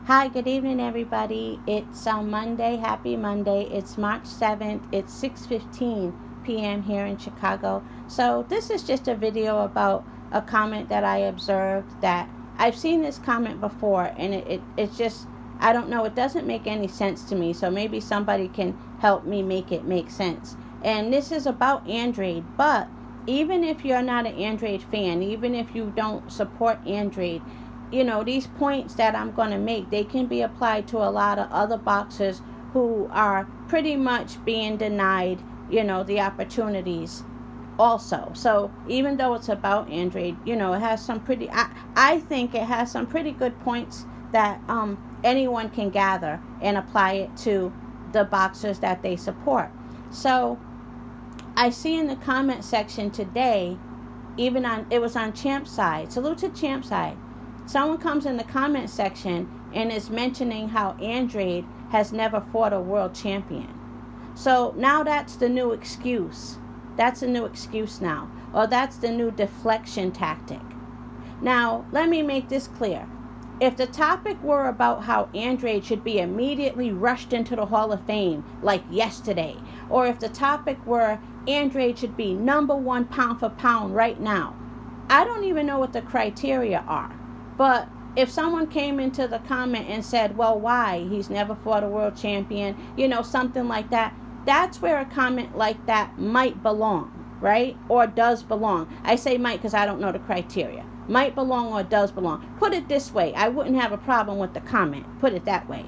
Hi, good evening, everybody. It's Monday. Happy Monday. It's March 7th. It's 6:15 p.m. here in Chicago. So this is just a video about a comment that I observed that I've seen this comment before, and it's just, I don't know, it doesn't make any sense to me. So maybe somebody can help me make it make sense. And this is about Android, but even if you're not an Android fan, even if you don't support Android, these points that I'm going to make, they can be applied to a lot of other boxers who are pretty much being denied, the opportunities also. So even though it's about Android, it has some pretty, I think it has some pretty good points that anyone can gather and apply it to the boxers that they support. So I see in the comment section today, it was on Champ's side. Salute to Champ's side. Someone comes in the comment section and is mentioning how Andrade has never fought a world champion. So now that's the new excuse. That's a new excuse now. Or that's the new deflection tactic. Now, let me make this clear. If the topic were about how Andrade should be immediately rushed into the Hall of Fame like yesterday, or if the topic were Andrade should be number one pound for pound right now, I don't even know what the criteria are. But if someone came into the comment and said, well, why? He's never fought a world champion, something like that. That's where a comment like that might belong, right? Or does belong. I say might because I don't know the criteria. Might belong or does belong. Put it this way. I wouldn't have a problem with the comment. Put it that way.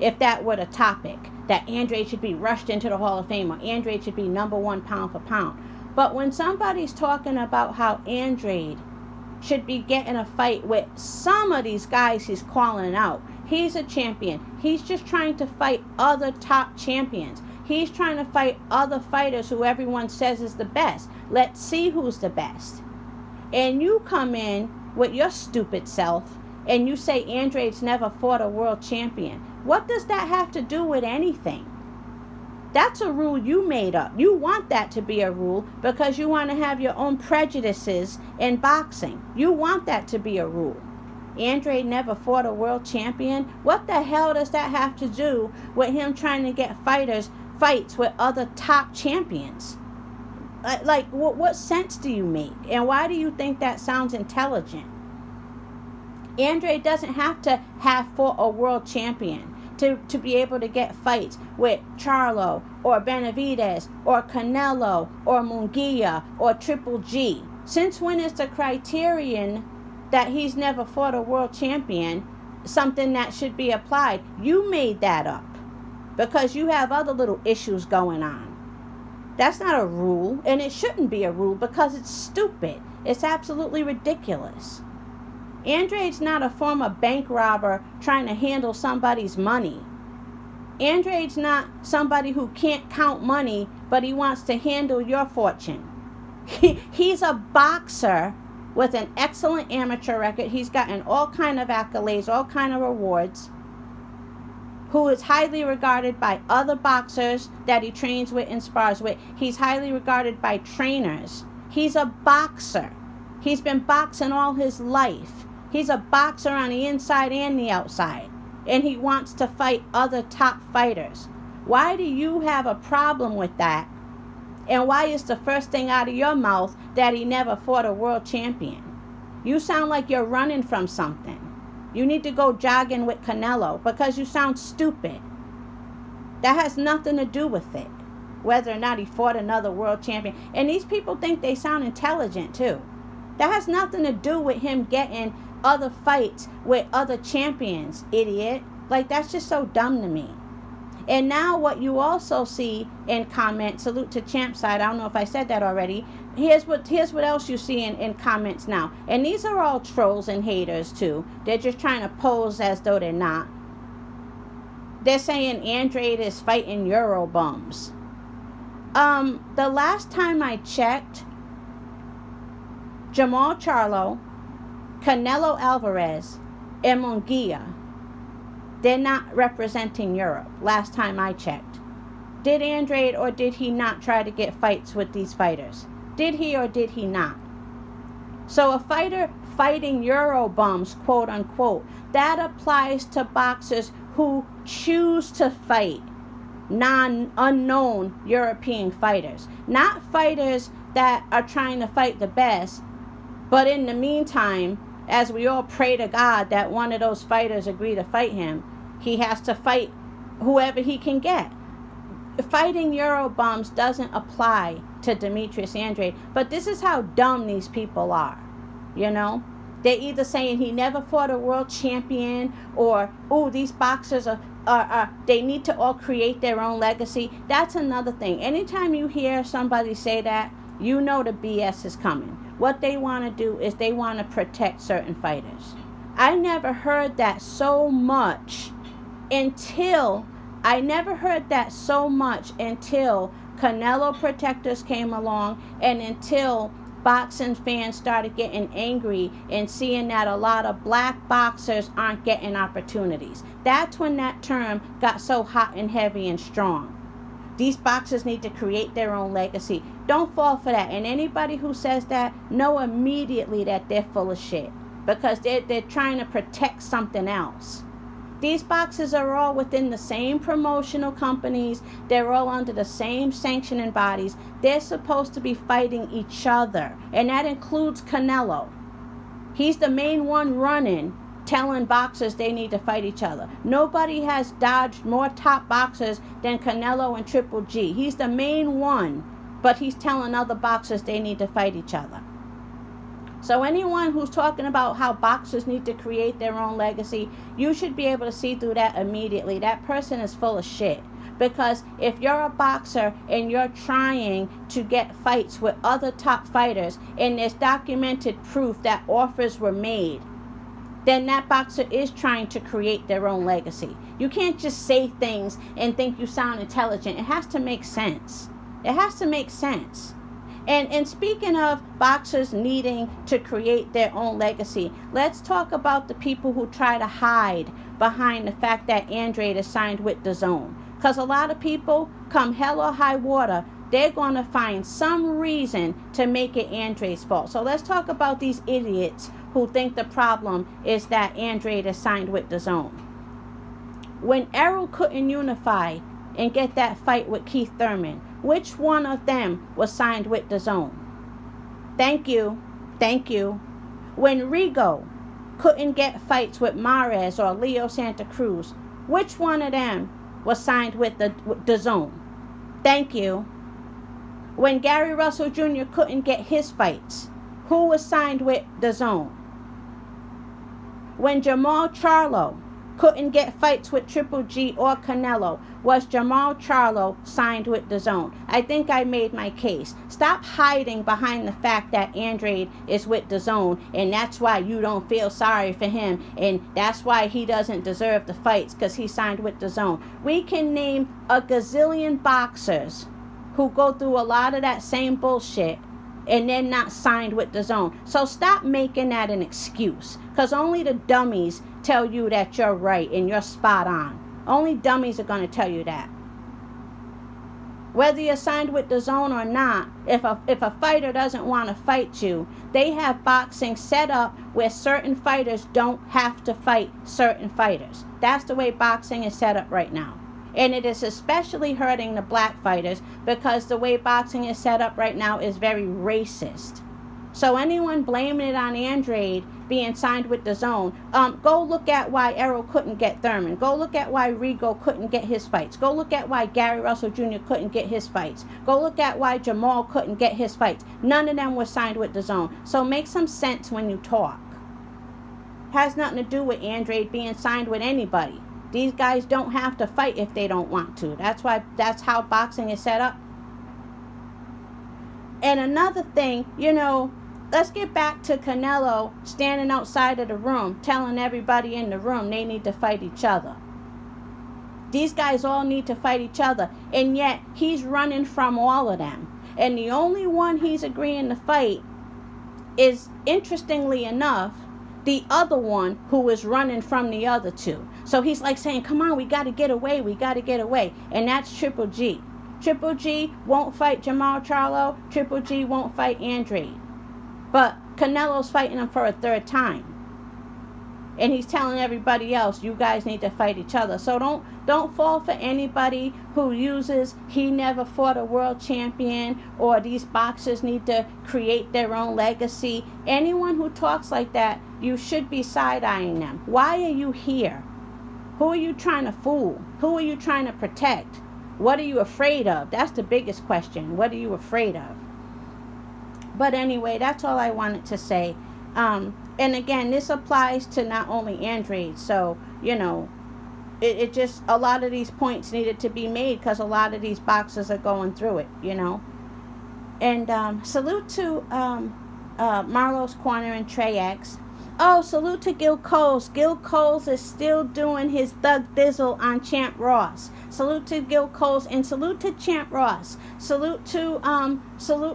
If that were the topic, that Andrade should be rushed into the Hall of Fame or Andrade should be number one pound for pound. But when somebody's talking about how Andrade should be getting a fight with some of these guys he's calling out. He's a champion. He's just trying to fight other top champions. He's trying to fight other fighters who everyone says is the best. Let's see who's the best. And you come in with your stupid self and you say Andrade's never fought a world champion. What does that have to do with anything? That's a rule you made up. You want that to be a rule because you want to have your own prejudices in boxing. You want that to be a rule. Andrade never fought a world champion. What the hell does that have to do with him trying to get fights with other top champions? What sense do you make? And why do you think that sounds intelligent? Andrade doesn't have to have fought a world champion to be able to get fights with Charlo or Benavidez or Canelo or Munguia or Triple G. Since when is the criterion that he's never fought a world champion something that should be applied? You made that up because you have other little issues going on. That's not a rule, and it shouldn't be a rule because it's stupid. It's absolutely ridiculous. Andrade's not a former bank robber trying to handle somebody's money. Andrade's not somebody who can't count money, but he wants to handle your fortune. He's a boxer with an excellent amateur record. He's gotten all kind of accolades, all kind of awards, who is highly regarded by other boxers that he trains with and spars with. He's highly regarded by trainers. He's a boxer. He's been boxing all his life. He's a boxer on the inside and the outside. And he wants to fight other top fighters. Why do you have a problem with that? And why is the first thing out of your mouth that he never fought a world champion? You sound like you're running from something. You need to go jogging with Canelo because you sound stupid. That has nothing to do with it, whether or not he fought another world champion. And these people think they sound intelligent too. That has nothing to do with him getting other fights with other champions, idiot. That's just so dumb to me. And now what you also see in comments, salute to Champ's side, I don't know if I said that already. Here's what else you see in comments now. And these are all trolls and haters too. They're just trying to pose as though they're not. They're saying Andrade is fighting Euro bums. The last time I checked, Jamal Charlo, Canelo Alvarez, and Munguia, they're not representing Europe, last time I checked. Did Andrade or did he not try to get fights with these fighters? Did he or did he not? So a fighter fighting Euro bums, quote unquote, that applies to boxers who choose to fight unknown European fighters, not fighters that are trying to fight the best, but in the meantime, as we all pray to God that one of those fighters agree to fight him, he has to fight whoever he can get. Fighting Euro bums doesn't apply to Demetrius Andrade, but this is how dumb these people are. You know, they're either saying he never fought a world champion, or these boxers are they need to all create their own legacy. That's another thing. Anytime you hear somebody say that, you know the BS is coming. What they want to do is they want to protect certain fighters. I never heard that so much until Canelo protectors came along, and until boxing fans started getting angry and seeing that a lot of black boxers aren't getting opportunities. That's when that term got so hot and heavy and strong. These boxers need to create their own legacy. Don't fall for that. And anybody who says that, know immediately that they're full of shit, because they're trying to protect something else. These boxers are all within the same promotional companies. They're all under the same sanctioning bodies. They're supposed to be fighting each other, and that includes Canelo. He's the main one running, telling boxers they need to fight each other. Nobody has dodged more top boxers than Canelo and Triple G. He's the main one, but he's telling other boxers they need to fight each other. So anyone who's talking about how boxers need to create their own legacy, you should be able to see through that immediately. That person is full of shit. Because if you're a boxer and you're trying to get fights with other top fighters, and there's documented proof that offers were made, then that boxer is trying to create their own legacy. You can't just say things and think you sound intelligent. It has to make sense. It has to make sense. And speaking of boxers needing to create their own legacy, let's talk about the people who try to hide behind the fact that Andrade is signed with DAZN. Because a lot of people, come hell or high water, they're going to find some reason to make it Andrade's fault. So let's talk about these idiots who think the problem is that Andrade is signed with DAZN. When Errol couldn't unify and get that fight with Keith Thurman, which one of them was signed with DAZN? Thank you. When Rigo couldn't get fights with Mares or Leo Santa Cruz, which one of them was signed with DAZN? Thank you. When Gary Russell Jr. couldn't get his fights, who was signed with DAZN? When Jamal Charlo couldn't get fights with Triple G or Canelo, was Jamal Charlo signed with DAZN? I think I made my case. Stop hiding behind the fact that Andrade is with DAZN, and that's why you don't feel sorry for him, and that's why he doesn't deserve the fights, because he signed with DAZN. We can name a gazillion boxers who go through a lot of that same bullshit and then not signed with DAZN. So stop making that an excuse, because only the dummies tell you that you're right and you're spot on. Only dummies are going to tell you that. Whether you're signed with DAZN or not, if a fighter doesn't want to fight you, they have boxing set up where certain fighters don't have to fight certain fighters. That's the way boxing is set up right now. And it is especially hurting the black fighters, because the way boxing is set up right now is very racist. So anyone blaming it on Andrade being signed with DAZN, go look at why Errol couldn't get Thurman. Go look at why Rigo couldn't get his fights. Go look at why Gary Russell Jr. couldn't get his fights. Go look at why Jamal couldn't get his fights. None of them were signed with DAZN. So make some sense when you talk. Has nothing to do with Andrade being signed with anybody. These guys don't have to fight if they don't want to. That's how boxing is set up. And another thing, let's get back to Canelo standing outside of the room telling everybody in the room they need to fight each other. These guys all need to fight each other, and yet he's running from all of them. And the only one he's agreeing to fight is, interestingly enough, the other one who is running from the other two. So he's like saying, come on, we got to get away. And that's Triple G. Triple G won't fight Jamal Charlo. Triple G won't fight Andrade. But Canelo's fighting him for a third time. And he's telling everybody else, you guys need to fight each other. So don't fall for anybody who uses he never fought a world champion, or these boxers need to create their own legacy. Anyone who talks like that, you should be side-eyeing them. Why are you here? Who are you trying to fool? Who are you trying to protect? What are you afraid of? That's the biggest question. What are you afraid of? But anyway, that's all I wanted to say. And again, this applies to not only Andrade. So, it just, a lot of these points needed to be made because a lot of these boxers are going through it, And salute to Marlo's Corner and Trey X. Oh, salute to Gil Coles. Gil Coles is still doing his Thug Dizzle on Champ Ross. Salute to Gil Coles and salute to Champ Ross. Salute to,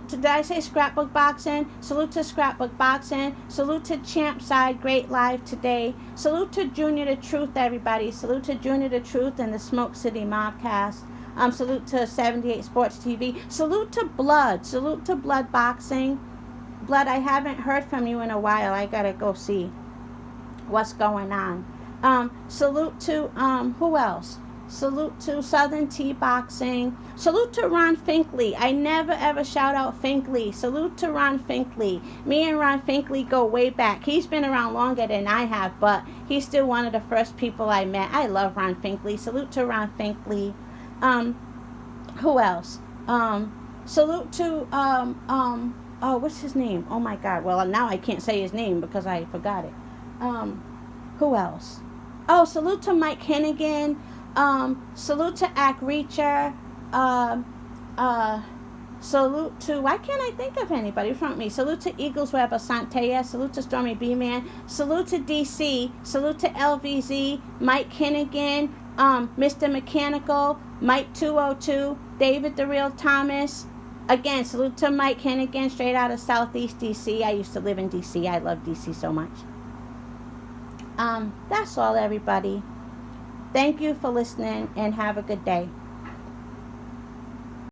did I say Scrapbook Boxing? Salute to Scrapbook Boxing. Salute to Champ Side, great live today. Salute to Junior the Truth, everybody. Salute to Junior the Truth and the Smoke City Mobcast. Salute to 78 Sports TV. Salute to Blood. Salute to Blood Boxing. Blood, I haven't heard from you in a while. I gotta go see what's going on. Salute to, who else? Salute to Southern Tea Boxing. Salute to Ron Finkley. I never ever shout out Finkley. Salute to Ron Finkley. Me and Ron Finkley go way back. He's been around longer than I have, but he's still one of the first people I met. I love Ron Finkley. Salute to Ron Finkley. Who else? Salute to, oh, what's his name? Oh my God. Well, now I can't say his name because I forgot it. Who else? Oh, salute to Mike Hennigan. Salute to Ack Reacher. Salute to, why can't I think of anybody from me? Salute to Eagles Web Asante. Salute to Stormy B-Man. Salute to DC. Salute to LVZ. Mike Hennigan. Mr. Mechanical. Mike 202. David the Real Thomas. Again, salute to Mike Hennigan, straight out of Southeast DC. I used to live in DC. I love DC so much. That's all, everybody. Thank you for listening, and have a good day.